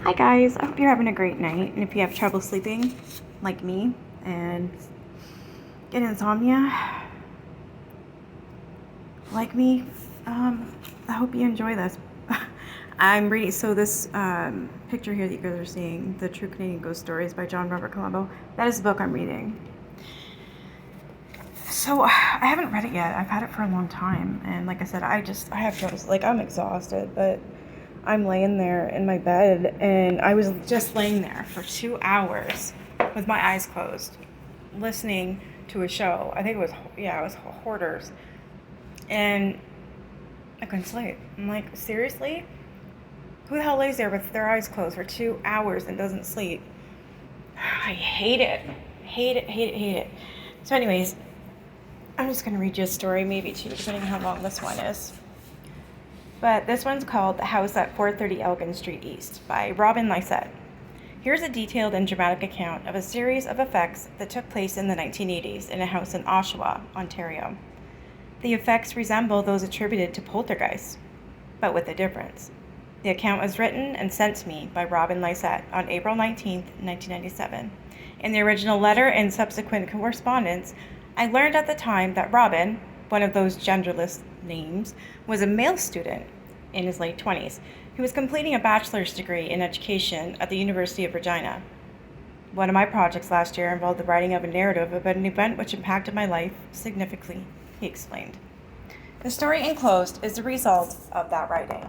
Hi guys, I hope you're having a great night. And if you have trouble sleeping, like me, and get insomnia, like me, I hope you enjoy this. I'm reading, so this picture here that you guys are seeing, The True Canadian Ghost Stories by John Robert Colombo, that is the book I'm reading. So I haven't read it yet. I've had it for a long time. And like I said, I have trouble, like I'm exhausted, but I'm laying there in my bed, and I was just laying there for 2 hours with my eyes closed, listening to a show. I think it was Hoarders, and I couldn't sleep. I'm like, seriously? Who the hell lays there with their eyes closed for 2 hours and doesn't sleep? I hate it. Hate it, hate it, hate it. So anyways, I'm just going to read you a story, maybe two, depending on how long this one is. But this one's called The House at 430 Elgin Street East by Robin Lysette. Here's a detailed and dramatic account of a series of effects that took place in the 1980s in a house in Oshawa, Ontario. The effects resemble those attributed to poltergeists, but with a difference. The account was written and sent to me by Robin Lysette on April 19, 1997. In the original letter and subsequent correspondence, I learned at the time that Robin, one of those genderless names, was a male student in his late 20s who was completing a bachelor's degree in education at the University of Regina. One of my projects last year involved the writing of a narrative about an event which impacted my life significantly, he explained. The story enclosed is the result of that writing.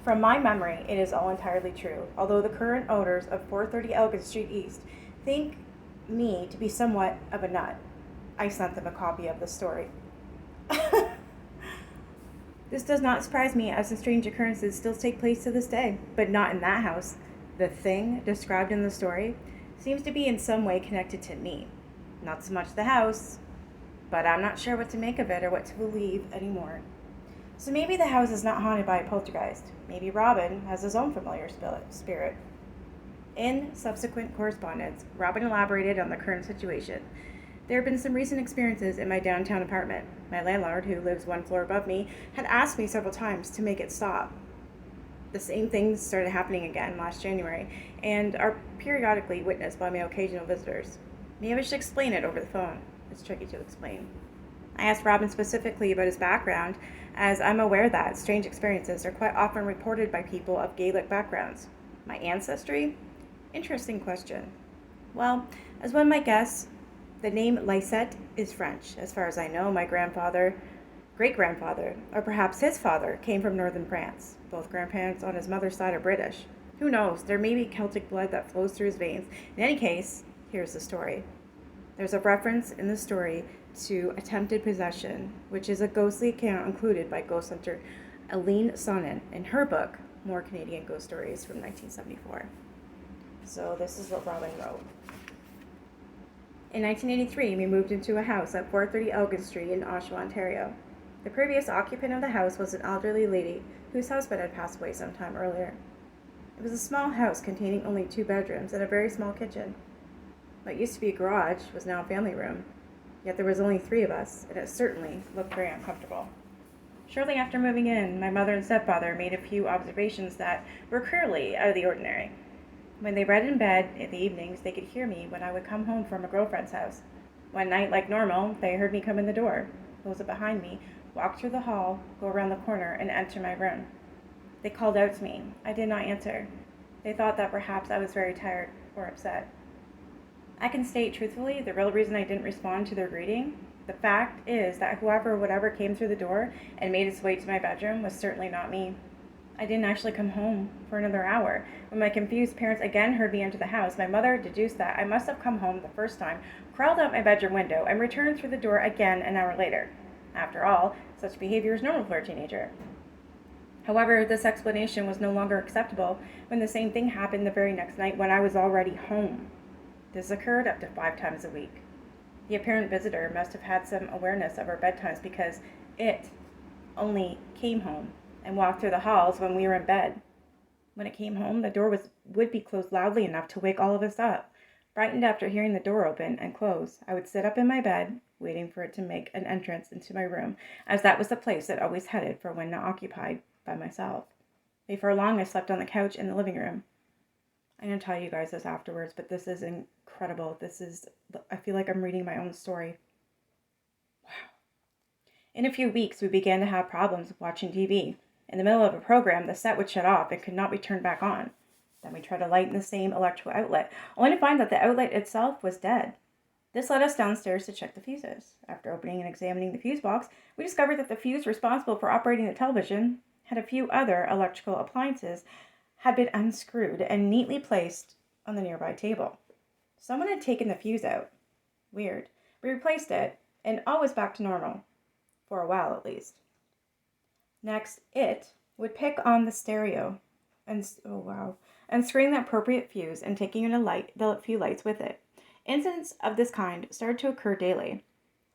From my memory, it is all entirely true, although the current owners of 430 Elgin Street East think me to be somewhat of a nut. I sent them a copy of the story. This does not surprise me, as the strange occurrences still take place to this day, but not in that house. The thing described in the story seems to be in some way connected to me. Not so much the house, but I'm not sure what to make of it or what to believe anymore. So maybe the house is not haunted by a poltergeist. Maybe Robin has his own familiar spirit. In subsequent correspondence, Robin elaborated on the current situation. There have been some recent experiences in my downtown apartment. My landlord, who lives one floor above me, had asked me several times to make it stop. The same things started happening again last January and are periodically witnessed by my occasional visitors. Maybe I should explain it over the phone. It's tricky to explain. I asked Robin specifically about his background, as I'm aware that strange experiences are quite often reported by people of Gaelic backgrounds. My ancestry? Interesting question. Well, as one might guess, the name Lysette is French. As far as I know, my great-grandfather, or perhaps his father, came from northern France. Both grandparents on his mother's side are British. Who knows? There may be Celtic blood that flows through his veins. In any case, here's the story. There's a reference in the story to attempted possession, which is a ghostly account included by ghost hunter Aline Sonnen in her book, More Canadian Ghost Stories from 1974. So this is what Robin wrote. In 1983, we moved into a house at 430 Elgin Street in Oshawa, Ontario. The previous occupant of the house was an elderly lady whose husband had passed away some time earlier. It was a small house containing only 2 bedrooms and a very small kitchen. What used to be a garage was now a family room, yet there was only 3 of us, and it certainly looked very uncomfortable. Shortly after moving in, my mother and stepfather made a few observations that were clearly out of the ordinary. When they read in bed in the evenings, they could hear me when I would come home from a girlfriend's house. One night, like normal, they heard me come in the door, close it behind me, walk through the hall, go around the corner, and enter my room. They called out to me. I did not answer. They thought that perhaps I was very tired or upset. I can state truthfully the real reason I didn't respond to their greeting. The fact is that whatever came through the door and made its way to my bedroom was certainly not me. I didn't actually come home for another hour. When my confused parents again heard me enter the house, my mother deduced that I must have come home the first time, crawled out my bedroom window, and returned through the door again an hour later. After all, such behavior is normal for a teenager. However, this explanation was no longer acceptable when the same thing happened the very next night when I was already home. This occurred up to 5 times a week. The apparent visitor must have had some awareness of our bedtimes because it only came home and walked through the halls when we were in bed. When it came home, the door would be closed loudly enough to wake all of us up. Frightened after hearing the door open and close, I would sit up in my bed, waiting for it to make an entrance into my room, as that was the place it always headed for when not occupied by myself. Before long, I slept on the couch in the living room. I'm going to tell you guys this afterwards, but this is incredible. I feel like I'm reading my own story. Wow. In a few weeks, we began to have problems with watching TV. In the middle of a program, the set would shut off and could not be turned back on. Then we tried to light in the same electrical outlet, only to find that the outlet itself was dead. This led us downstairs to check the fuses. After opening and examining the fuse box, we discovered that the fuse responsible for operating the television had a few other electrical appliances had been unscrewed and neatly placed on the nearby table. Someone had taken the fuse out. Weird. We replaced it, and all was back to normal. For a while, at least. Next, it would pick on the stereo and screwing the appropriate fuse and taking in the few lights with it. Incidents of this kind started to occur daily.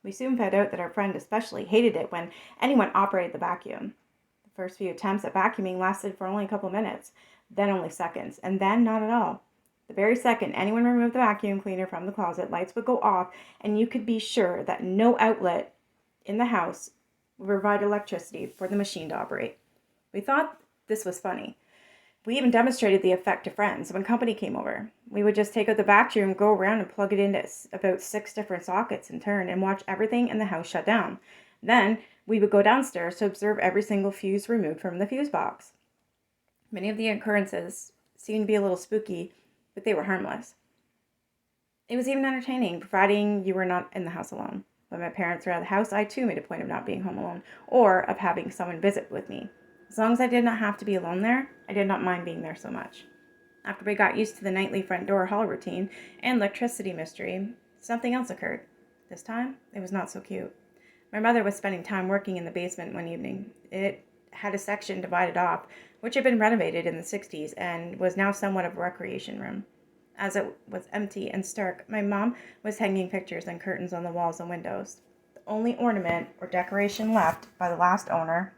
We soon found out that our friend especially hated it when anyone operated the vacuum. The first few attempts at vacuuming lasted for only a couple minutes, then only seconds, and then not at all. The very second anyone removed the vacuum cleaner from the closet, lights would go off, and you could be sure that no outlet in the house would provide electricity for the machine to operate. We thought this was funny. We even demonstrated the effect to friends when company came over. We would just take out the vacuum, go around and plug it into about 6 different sockets in turn and watch everything in the house shut down. Then we would go downstairs to observe every single fuse removed from the fuse box. Many of the occurrences seemed to be a little spooky, but they were harmless. It was even entertaining, providing you were not in the house alone. When my parents were out of the house, I too made a point of not being home alone, or of having someone visit with me. As long as I did not have to be alone there, I did not mind being there so much. After we got used to the nightly front door hall routine and electricity mystery, something else occurred. This time, it was not so cute. My mother was spending time working in the basement one evening. It had a section divided off, which had been renovated in the 60s and was now somewhat of a recreation room. As it was empty and stark, my mom was hanging pictures and curtains on the walls and windows. The only ornament or decoration left by the last owner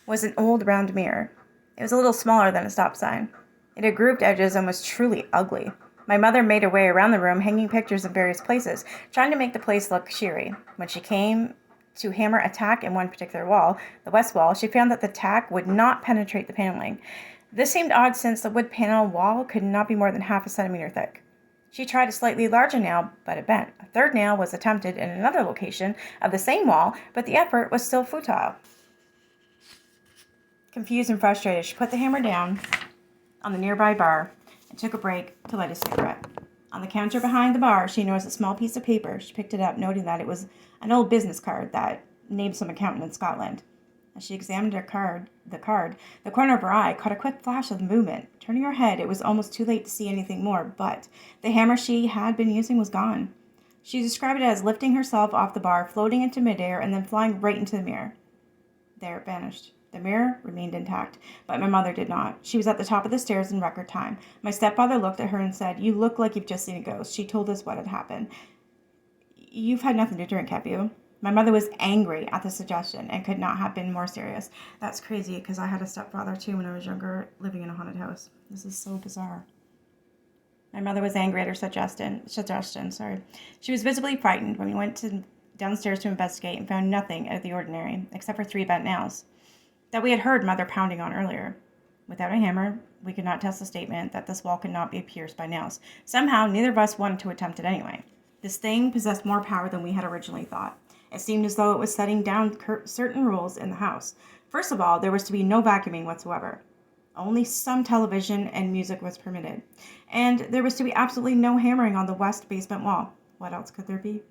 was an old round mirror. It was a little smaller than a stop sign. It had grooved edges and was truly ugly. My mother made her way around the room, hanging pictures in various places, trying to make the place look cheery. When she came to hammer a tack in one particular wall, the west wall, she found that the tack would not penetrate the paneling. This seemed odd since the wood panel wall could not be more than half a centimeter thick. She tried a slightly larger nail, but it bent. A third nail was attempted in another location of the same wall, but the effort was still futile. Confused and frustrated, she put the hammer down on the nearby bar and took a break to light a cigarette. On the counter behind the bar, she noticed a small piece of paper. She picked it up, noting that it was an old business card that named some accountant in Scotland. As she examined the corner of her eye caught a quick flash of movement. Turning her head, it was almost too late to see anything more, but the hammer she had been using was gone. She described it as lifting herself off the bar, floating into midair, and then flying right into the mirror. There it vanished. The mirror remained intact, but my mother did not. She was at the top of the stairs in record time. My stepfather looked at her and said, "You look like you've just seen a ghost." She told us what had happened. "You've had nothing to drink, have you?" My mother was angry at the suggestion and could not have been more serious. That's crazy, because I had a stepfather too when I was younger, living in a haunted house. This is so bizarre. My mother was angry at her suggestion. She was visibly frightened when we went downstairs to investigate and found nothing out of the ordinary, except for 3 bent nails that we had heard Mother pounding on earlier. Without a hammer, we could not test the statement that this wall could not be pierced by nails. Somehow, neither of us wanted to attempt it anyway. This thing possessed more power than we had originally thought. It seemed as though it was setting down certain rules in the house. First of all, there was to be no vacuuming whatsoever. Only some television and music was permitted. And there was to be absolutely no hammering on the west basement wall. What else could there be?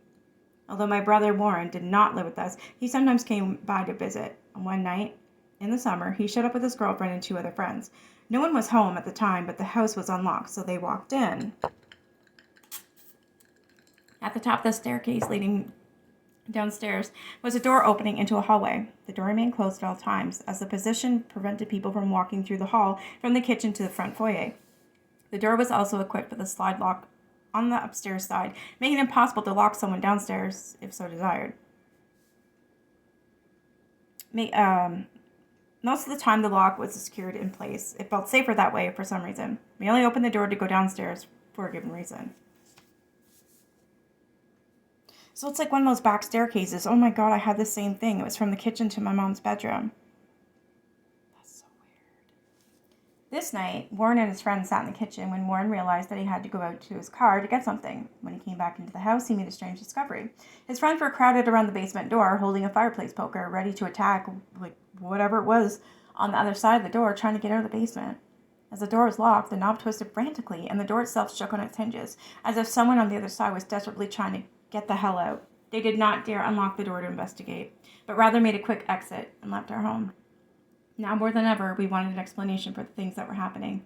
Although my brother Warren did not live with us, he sometimes came by to visit. One night, in the summer, he showed up with his girlfriend and 2 other friends. No one was home at the time, but the house was unlocked, so they walked in. At the top of the staircase leading downstairs was a door opening into a hallway. The door remained closed at all times, as the position prevented people from walking through the hall from the kitchen to the front foyer. The door was also equipped with a slide lock on the upstairs side, making it impossible to lock someone downstairs if so desired. Most of the time, the lock was secured in place. It felt safer that way for some reason. We only opened the door to go downstairs for a given reason. So it's like one of those back staircases. Oh my God, I had the same thing. It was from the kitchen to my mom's bedroom. That's so weird. This night, Warren and his friends sat in the kitchen when Warren realized that he had to go out to his car to get something. When he came back into the house, he made a strange discovery. His friends were crowded around the basement door, holding a fireplace poker, ready to attack whatever it was on the other side of the door, trying to get out of the basement. As the door was locked, the knob twisted frantically, and the door itself shook on its hinges, as if someone on the other side was desperately trying to get the hell out. They did not dare unlock the door to investigate, but rather made a quick exit and left our home. Now more than ever, we wanted an explanation for the things that were happening.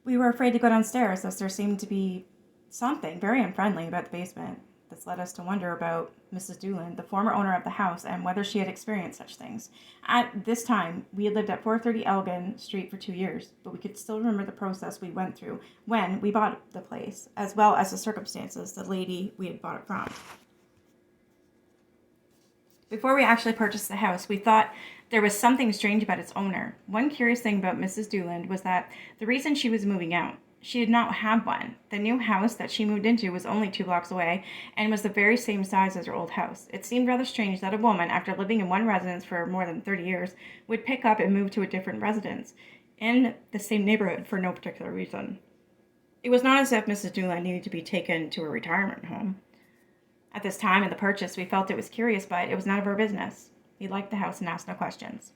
We were afraid to go downstairs, as there seemed to be something very unfriendly about the basement. This led us to wonder about Mrs. Doolan, the former owner of the house, and whether she had experienced such things. At this time, we had lived at 430 Elgin Street for 2 years, but we could still remember the process we went through when we bought the place, as well as the circumstances the lady we had bought it from. Before we actually purchased the house, we thought there was something strange about its owner. One curious thing about Mrs. Doolan was that the reason she was moving out, she did not have one. The new house that she moved into was only 2 blocks away and was the very same size as her old house. It seemed rather strange that a woman, after living in one residence for more than 30 years, would pick up and move to a different residence in the same neighborhood for no particular reason. It was not as if Mrs. Doolan needed to be taken to a retirement home. At this time in the purchase, we felt it was curious, but it was none of our business. We liked the house and asked no questions.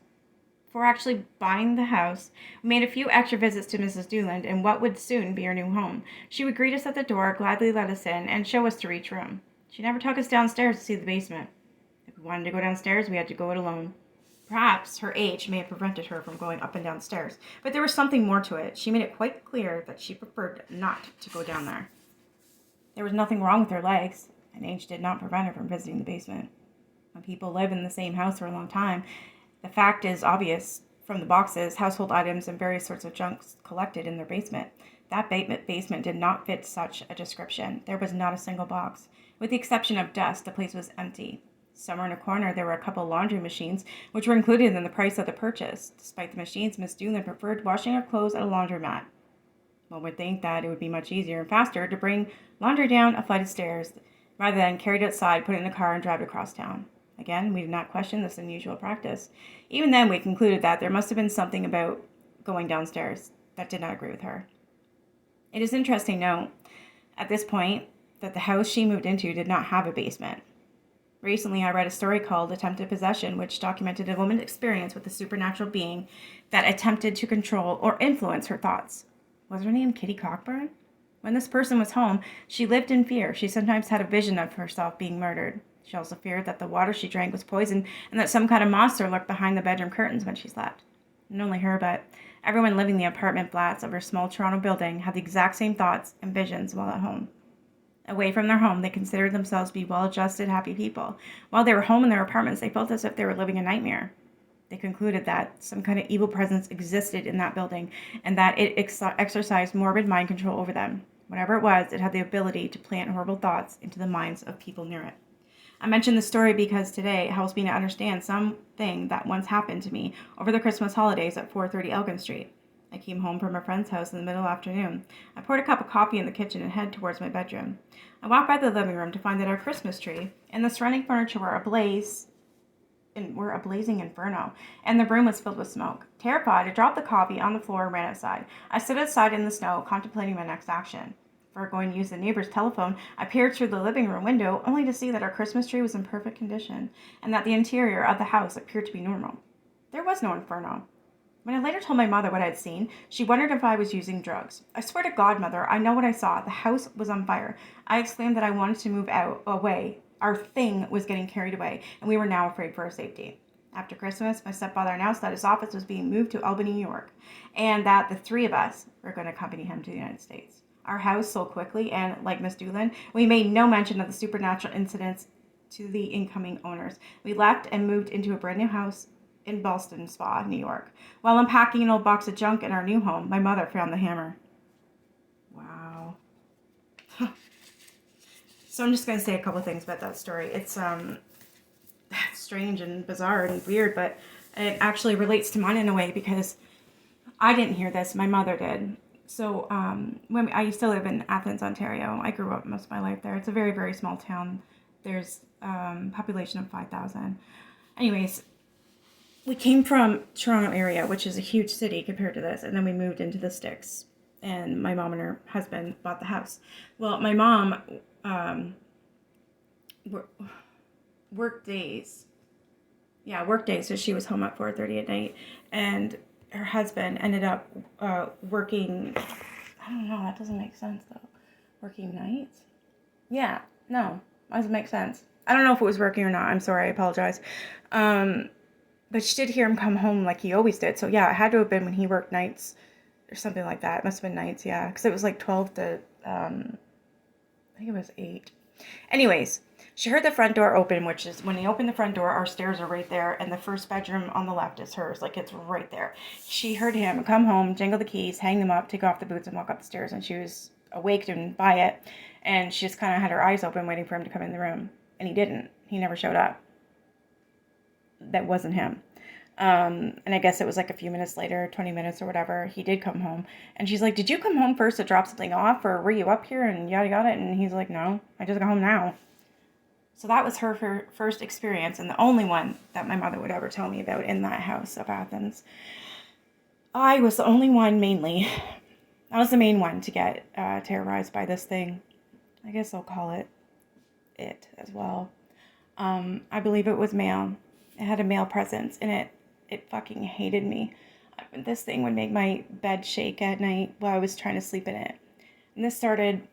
Before actually buying the house, we made a few extra visits to Mrs. Doolan in what would soon be our new home. She would greet us at the door, gladly let us in, and show us to each room. She never took us downstairs to see the basement. If we wanted to go downstairs, we had to go it alone. Perhaps her age may have prevented her from going up and down stairs, but there was something more to it. She made it quite clear that she preferred not to go down there. There was nothing wrong with her legs, and age did not prevent her from visiting the basement. When people live in the same house for a long time, the fact is obvious from the boxes, household items, and various sorts of junk collected in their basement. That basement did not fit such a description. There was not a single box. With the exception of dust, the place was empty. Somewhere in a corner, there were a couple laundry machines, which were included in the price of the purchase. Despite the machines, Miss Doolan preferred washing her clothes at a laundromat. One would think that it would be much easier and faster to bring laundry down a flight of stairs rather than carry it outside, put it in a car, and drive it across town. Again, we did not question this unusual practice. Even then, we concluded that there must have been something about going downstairs that did not agree with her. It is interesting to note, at this point, that the house she moved into did not have a basement. Recently, I read a story called Attempted Possession, which documented a woman's experience with a supernatural being that attempted to control or influence her thoughts. Was her name Kitty Cockburn? When this person was home, she lived in fear. She sometimes had a vision of herself being murdered. She also feared that the water she drank was poisoned and that some kind of monster lurked behind the bedroom curtains when she slept. Not only her, but everyone living in the apartment flats of her small Toronto building had the exact same thoughts and visions while at home. Away from their home, they considered themselves to be well-adjusted, happy people. While they were home in their apartments, they felt as if they were living a nightmare. They concluded that some kind of evil presence existed in that building and that it exercised morbid mind control over them. Whatever it was, it had the ability to plant horrible thoughts into the minds of people near it. I mention this story because today it helps me to understand something that once happened to me over the Christmas holidays at 430 Elgin Street. I came home from a friend's house in the middle afternoon. I poured a cup of coffee in the kitchen and headed towards my bedroom. I walked by the living room to find that our Christmas tree and the surrounding furniture were a blazing inferno, and the room was filled with smoke. Terrified, I dropped the coffee on the floor and ran outside. I stood outside in the snow, contemplating my next action. Before going to use the neighbor's telephone, I peered through the living room window, only to see that our Christmas tree was in perfect condition, and that the interior of the house appeared to be normal. There was no inferno. When I later told my mother what I had seen, she wondered if I was using drugs. I swear to God, Mother, I know what I saw. The house was on fire. I exclaimed that I wanted to move away. Our thing was getting carried away, and we were now afraid for our safety. After Christmas, my stepfather announced that his office was being moved to Albany, New York, and that the 3 of us were going to accompany him to the United States. Our house sold quickly, and like Miss Doolan, we made no mention of the supernatural incidents to the incoming owners. We left and moved into a brand new house in Ballston Spa, New York. While unpacking an old box of junk in our new home, my mother found the hammer. Wow. So I'm just going to say a couple things about that story. It's strange and bizarre and weird, but it actually relates to mine in a way because I didn't hear this. My mother did. So when I used to live in Athens, Ontario, I grew up most of my life there. It's a very, very small town. There's population of 5,000. Anyways, we came from Toronto area, which is a huge city compared to this, and then we moved into the sticks. And my mom and her husband bought the house. Well, my mom worked days. Yeah, work days. So she was home at 4:30 at night, and her husband ended up working. I don't know. That doesn't make sense though. Working nights. Yeah. No, that doesn't make sense. I don't know if it was working or not. I'm sorry. I apologize. But she did hear him come home like he always did. So yeah, it had to have been when he worked nights or something like that. It must have been nights, yeah, because it was like 12 to I think it was 8. Anyways, she heard the front door open, which is when they open the front door, our stairs are right there, and the first bedroom on the left is hers. Like, it's right there. She heard him come home, jingle the keys, hang them up, take off the boots, and walk up the stairs, and she was awakened by it, and she just kind of had her eyes open, waiting for him to come in the room, and he didn't. He never showed up. That wasn't him. And I guess it was like a few minutes later, 20 minutes or whatever, he did come home. And she's like, did you come home first to drop something off, or were you up here and yada yada? And he's like, no, I just got home now. So that was her first experience, and the only one that my mother would ever tell me about in that house of Athens. I was the only one, mainly. I was the main one to get terrorized by this thing. I guess I'll call it as well. I believe it was male. It had a male presence, and it fucking hated me. This thing would make my bed shake at night while I was trying to sleep in it. And this started,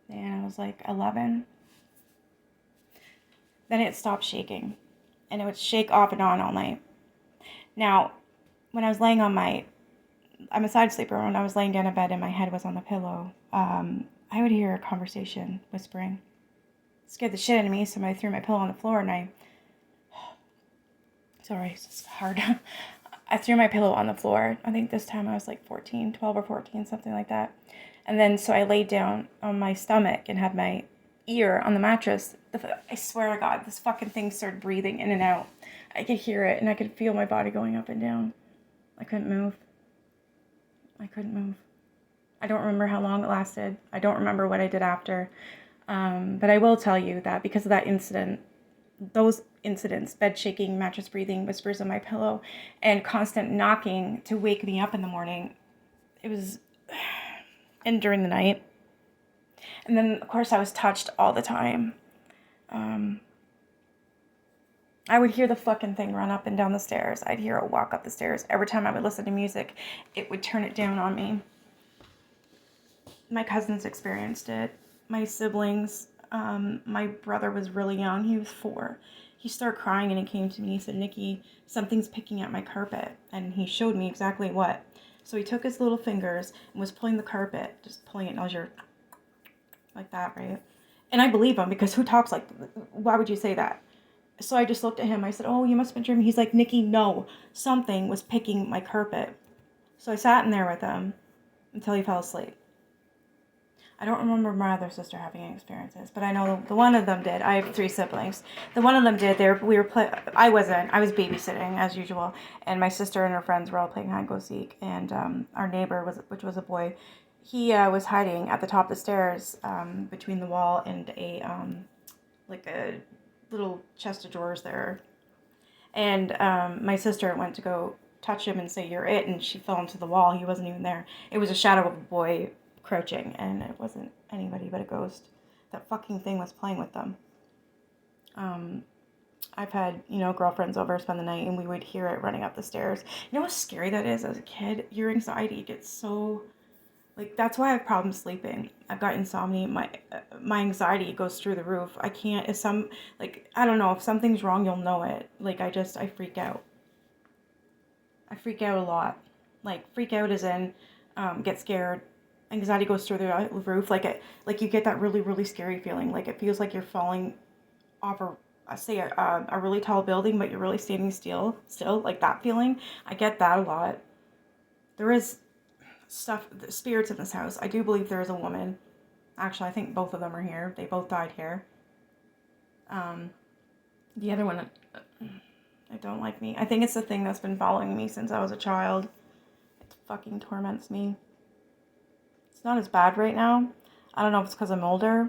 man, I was like 11. Then it stopped shaking, and it would shake off and on all night. Now, when I was laying on I'm a side sleeper. When I was laying down in bed and my head was on the pillow, I would hear a conversation whispering. It scared the shit out of me, so I threw my pillow on the floor, and sorry, it's hard. I threw my pillow on the floor. I think this time I was like 12 or 14, something like that. And then so I laid down on my stomach and had my ear on the mattress. I swear to God, this fucking thing started breathing in and out. I could hear it, and I could feel my body going up and down. I couldn't move. I don't remember how long it lasted. I don't remember what I did after. But I will tell you that because of that incident, those incidents, bed shaking, mattress breathing, whispers on my pillow, and constant knocking to wake me up in the morning, it was, and during the night. And then, of course, I was touched all the time. I would hear the fucking thing run up and down the stairs. I'd hear it walk up the stairs. Every time I would listen to music, it would turn it down on me. My cousins experienced it. My siblings. My brother was really young. He was 4. He started crying and he came to me. He said, Nikki, something's picking at my carpet. And he showed me exactly what. So he took his little fingers and was pulling the carpet, just pulling it, and I was like that, right? And I believe him, because who talks like, why would you say that? So I just looked at him. I said, oh, you must have been dreaming. He's like, Nikki, no, something was picking my carpet. So I sat in there with him until he fell asleep. I don't remember my other sister having any experiences, but I know the one of them did. I have 3 siblings. The one of them did. I was babysitting as usual, and my sister and her friends were all playing hide and go seek. And our neighbor which was a boy, he was hiding at the top of the stairs between the wall and a little chest of drawers there. And my sister went to go touch him and say, "You're it," and she fell into the wall. He wasn't even there. It was a shadow of a boy crouching, and it wasn't anybody but a ghost. That fucking thing was playing with them. I've had, girlfriends over spend the night, and we would hear it running up the stairs. You know how scary that is as a kid? Your anxiety gets so, that's why I have problems sleeping. I've got insomnia. My anxiety goes through the roof. I can't, I don't know, if something's wrong, you'll know it. I freak out. I freak out a lot. Freak out as in, get scared. Anxiety goes through the roof, you get that really, really scary feeling. It feels like you're falling off a really tall building, but you're really standing still, that feeling. I get that a lot. There is spirits in this house. I do believe there is a woman. Actually, I think both of them are here. They both died here. The other one, I don't like me. I think it's the thing that's been following me since I was a child. It fucking torments me. It's not as bad right now. I don't know if it's because I'm older.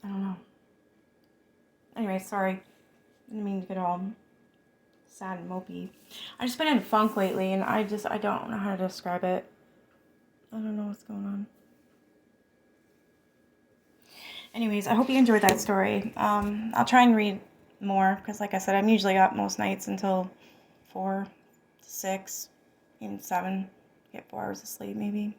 I don't know. Anyway, sorry. I didn't mean to get all sad and mopey. I've just been in funk lately, and I don't know how to describe it. I don't know what's going on. Anyways, I hope you enjoyed that story. I'll try and read more, because like I said, I'm usually up most nights until 4 to 6, even 7. Get 4 hours of sleep, maybe.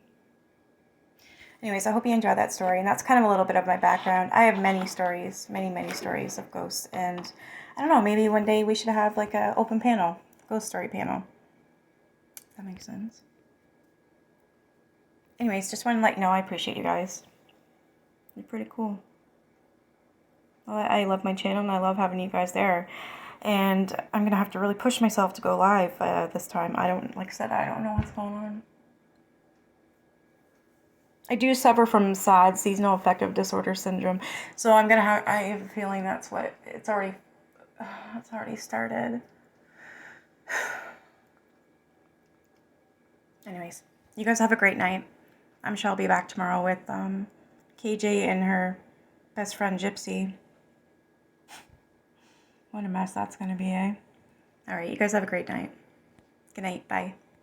Anyways, I hope you enjoyed that story, and that's kind of a little bit of my background. I have many stories, many stories of ghosts, and I don't know, maybe one day we should have like an open panel, ghost story panel. If that makes sense. Anyways, just want to let you know I appreciate you guys. You're pretty cool. I love my channel, and I love having you guys there. And I'm going to have to really push myself to go live this time. Like I said, I don't know what's going on. I do suffer from SAD, seasonal affective disorder syndrome. So I have a feeling that's what, it's already started. Anyways, you guys have a great night. I'm sure I'll be back tomorrow with KJ and her best friend Gypsy. What a mess that's going to be, eh? Alright, you guys have a great night. Good night. Bye.